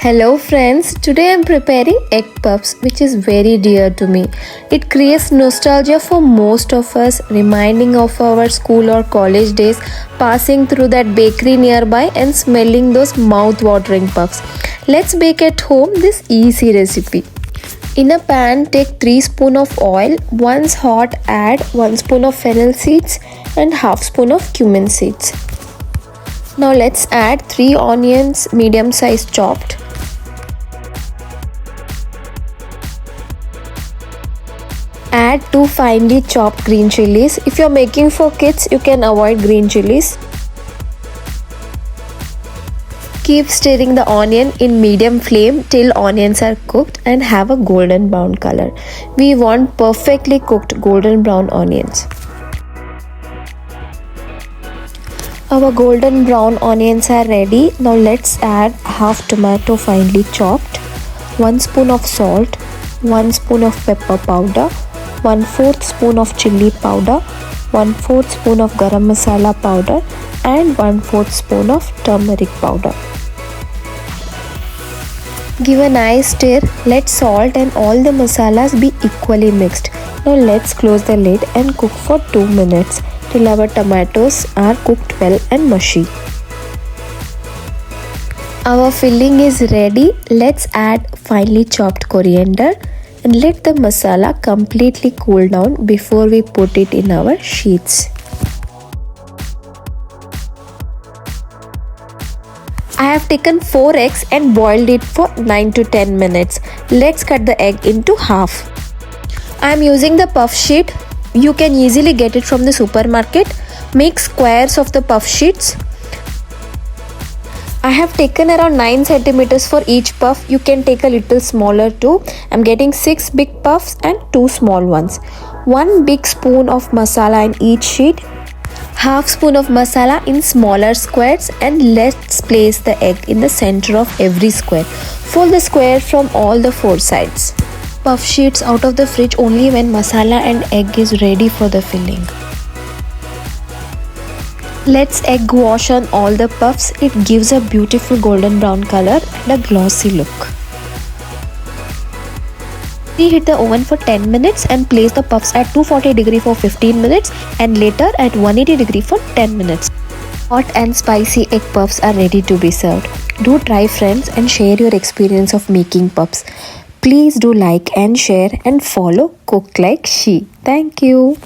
Hello friends, today I am preparing egg puffs which is very dear to me. It creates nostalgia for most of us, reminding of our school or college days, passing through that bakery nearby and smelling those mouth-watering puffs. Let's bake at home this easy recipe. In a pan, take 3 spoons of oil. Once hot, add 1 spoon of fennel seeds and half spoon of cumin seeds. Now let's add 3 onions medium size chopped. Add 2 finely chopped green chilies. If you're making for kids, you can avoid green chilies. Keep stirring the onion in medium flame till onions are cooked and have a golden brown color. We want perfectly cooked golden brown onions. Our golden brown onions are ready. Now let's add half tomato finely chopped, 1 spoon of salt, 1 spoon of pepper powder, 1/4 spoon of chilli powder, 1/4 spoon of garam masala powder and 1/4 spoon of turmeric powder. Give a nice stir. Let salt and all the masalas be equally mixed. Now let's close the lid and cook for 2 minutes till our tomatoes are cooked well and mushy. Our filling is ready. Let's add finely chopped coriander and let the masala completely cool down before we put it in our sheets. I have taken 4 eggs and boiled it for 9 to 10 minutes. Let's cut the egg into half. I am using the puff sheet. You can easily get it from the supermarket. Make squares of the puff sheets. I have taken around 9 centimeters for each puff. You can take a little smaller too. I'm getting 6 big puffs and 2 small ones. 1 big spoon of masala in each sheet. Half spoon of masala in smaller squares, and let's place the egg in the center of every square. Fold the square from all the 4 sides. Puff sheets out of the fridge only when masala and egg is ready for the filling. Let's egg wash on all the puffs. It gives a beautiful golden brown color and a glossy look. Preheat the oven for 10 minutes and place the puffs at 240 degree for 15 minutes and later at 180 degree for 10 minutes. Hot and spicy egg puffs are ready to be served. Do try friends and share your experience of making puffs. Please do like and share and follow Cook Like She. Thank you.